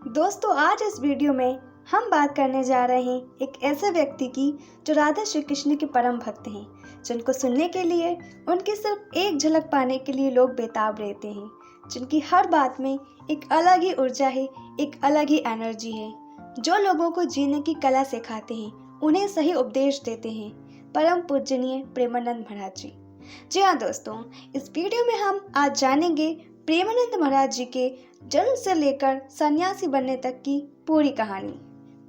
दोस्तों, आज इस वीडियो में हम बात करने जा रहे हैं एक ऐसे व्यक्ति की जो राधा श्री कृष्ण के परम भक्त हैं, जिनको सुनने के लिए, उनकी सिर्फ एक झलक पाने के लिए लोग बेताब रहते हैं, जिनकी हर बात में एक अलग ही ऊर्जा है, एक अलग ही एनर्जी है, जो लोगों को जीने की कला सिखाते हैं, उन्हें सही उपदेश देते हैं। परम पूजनीय प्रेमानंद महाराज जी। जी हाँ दोस्तों, इस वीडियो में हम आज जानेंगे प्रेमानंद महाराज जी के जन्म से लेकर सन्यासी बनने तक की पूरी कहानी।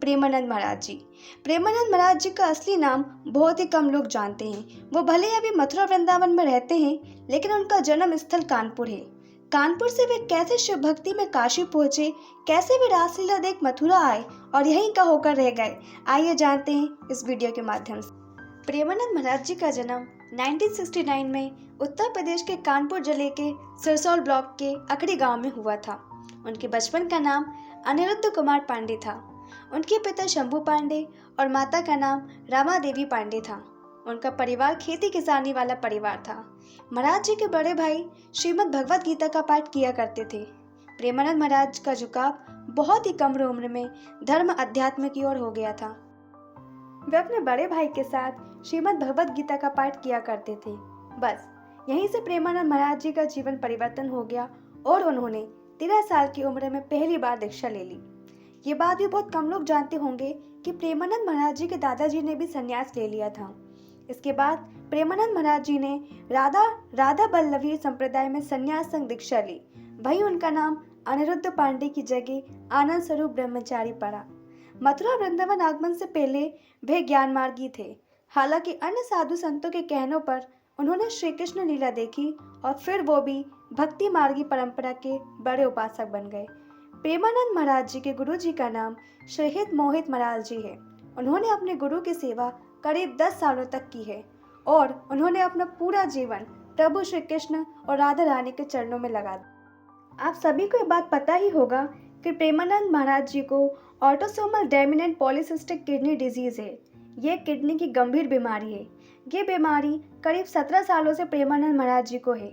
प्रेमानंद महाराज जी। प्रेमानंद महाराज जी का असली नाम बहुत ही कम लोग जानते हैं। वो भले ही अभी मथुरा वृंदावन में रहते हैं, लेकिन उनका जन्म स्थल कानपुर है। कानपुर से वे कैसे शिव भक्ति में काशी पहुंचे, कैसे वे रासलीला देख मथुरा आए और यहीं का होकर रह गए, आइए जानते हैं इस वीडियो के माध्यम से। प्रेमानंद महाराज जी का जन्म 1969 में उत्तर प्रदेश के कानपुर जिले के सिरसौल ब्लॉक के अखड़ी गांव में हुआ था। उनके बचपन का नाम अनिरुद्ध कुमार पांडे था। उनके पिता शंभू पांडे और माता का नाम रामा देवी पांडे था। उनका परिवार खेती किसानी वाला परिवार था। महाराज जी के बड़े भाई श्रीमद् भगवत गीता का पाठ किया करते थे। प्रेमानंद महाराज का झुकाव बहुत ही कम उम्र में धर्म अध्यात्म की ओर हो गया था। वे अपने बड़े भाई के साथ श्रीमद् भगवत गीता का पाठ किया करते थे। बस यहीं से प्रेमानंद महाराज जी का जीवन परिवर्तन हो गया और उन्होंने 13 साल की उम्र में पहली बार दीक्षा ले ली। ये बात भी बहुत कम लोग जानते होंगे कि प्रेमानंद महाराज जी के दादाजी ने भी संन्यास ले लिया था। इसके बाद प्रेमानंद महाराज जी ने राधा बल्लभी संप्रदाय में संन्यास संग दीक्षा ली। वहीं उनका नाम अनिरुद्ध पांडे की जगह आनंद स्वरूप ब्रह्मचारी पड़ा। मथुरा वृंदावन आगमन से पहले वे ज्ञान मार्गी थे। हालांकि अन्य साधु संतों के कहनों पर उन्होंने श्री कृष्ण लीला देखी और फिर वो भी भक्ति मार्गी परंपरा के बड़े उपासक बन गए। प्रेमानंद महाराज जी के गुरु जी का नाम श्रीहित मोहित महाराज जी है। उन्होंने अपने गुरु की सेवा करीब 10 सालों तक की है और उन्होंने अपना पूरा जीवन प्रभु श्री कृष्ण और राधा रानी के चरणों में लगा दिया। आप सभी को ये बात पता ही होगा कि प्रेमानंद महाराज जी को autosomal dominant polycystic kidney disease है। ये किडनी की गंभीर बीमारी है। ये बीमारी करीब 17 सालों से प्रेमानंद महाराज जी को है।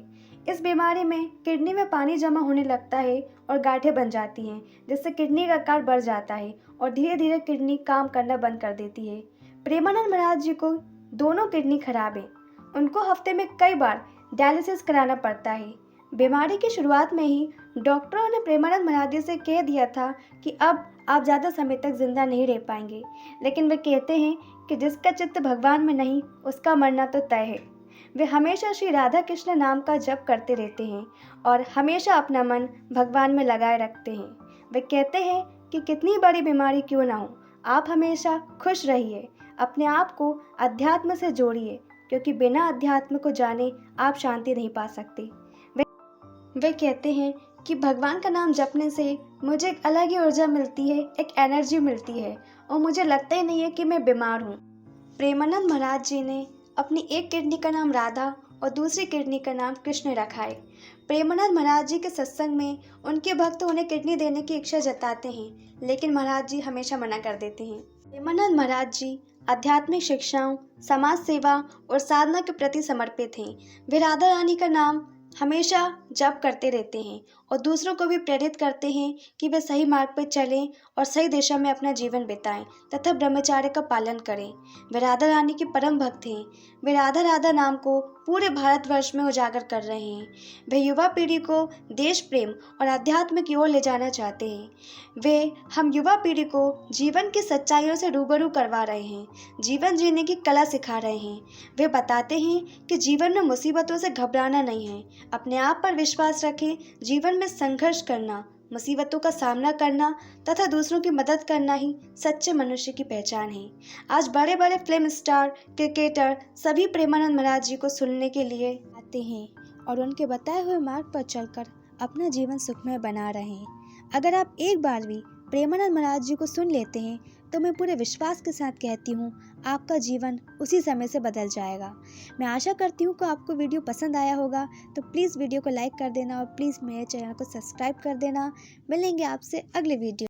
इस बीमारी में किडनी में पानी जमा होने लगता है और गांठें बन जाती हैं, जिससे किडनी का आकार बढ़ जाता है और धीरे धीरे किडनी काम करना बंद कर देती है। प्रेमानंद महाराज जी को दोनों किडनी खराब है। उनको हफ्ते में कई बार डायलिसिस कराना पड़ता है। बीमारी की शुरुआत में ही डॉक्टरों ने प्रेमानंद महाराज जी से कह दिया था कि अब आप ज़्यादा समय तक जिंदा नहीं रह पाएंगे, लेकिन वे कहते हैं कि जिसका चित्त भगवान में नहीं, उसका मरना तो तय है। वे हमेशा श्री राधा कृष्ण नाम का जप करते रहते हैं और हमेशा अपना मन भगवान में लगाए रखते हैं। वे कहते हैं कि कितनी बड़ी बीमारी क्यों ना हो, आप हमेशा खुश रहिए, अपने आप को अध्यात्म से जोड़िए, क्योंकि बिना अध्यात्म को जाने आप शांति नहीं पा सकते। वे कहते हैं कि भगवान का नाम जपने से मुझे एक अलग ही ऊर्जा मिलती है, एक एनर्जी मिलती है और मुझे लगता ही नहीं है कि मैं बीमार हूँ। प्रेमानंद महाराज जी ने अपनी एक किडनी का नाम राधा और दूसरी किडनी का नाम कृष्ण रखा है। प्रेमानंद महाराज जी के सत्संग में उनके भक्त उन्हें किडनी देने की इच्छा जताते हैं, लेकिन महाराज जी हमेशा मना कर देते हैं। प्रेमानंद महाराज जी आध्यात्मिक शिक्षाओं, समाज सेवा और साधना के प्रति समर्पित हैं। वे राधा रानी का नाम हमेशा जप करते रहते हैं और दूसरों को भी प्रेरित करते हैं कि वे सही मार्ग पर चलें और सही दिशा में अपना जीवन बिताएं तथा ब्रह्मचर्य का पालन करें। वे राधा रानी के परम भक्त हैं। वे राधा राधा नाम को पूरे भारतवर्ष में उजागर कर रहे हैं। वे युवा पीढ़ी को देश प्रेम और अध्यात्म की ओर ले जाना चाहते हैं। वे हम युवा पीढ़ी को जीवन की सच्चाइयों से रूबरू करवा रहे हैं, जीवन जीने की कला सिखा रहे हैं। वे बताते हैं कि जीवन में मुसीबतों से घबराना नहीं है, अपने आप पर विश्वास रखें, जीवन में संघर्ष करना, मुसीबतों का सामना करना तथा दूसरों की मदद करना ही सच्चे मनुष्य की पहचान है। आज बड़े बड़े फिल्म स्टार, क्रिकेटर सभी प्रेमानंद महाराज जी को सुनने के लिए आते हैं और उनके बताए हुए मार्ग पर चलकर अपना जीवन सुखमय बना रहे हैं। अगर आप एक बार भी प्रेमानंद महाराज जी को सुन लेते हैं तो मैं पूरे विश्वास के साथ कहती हूँ, आपका जीवन उसी समय से बदल जाएगा। मैं आशा करती हूँ कि आपको वीडियो पसंद आया होगा, तो प्लीज़ वीडियो को लाइक कर देना और प्लीज़ मेरे चैनल को सब्सक्राइब कर देना। मिलेंगे आपसे अगले वीडियो।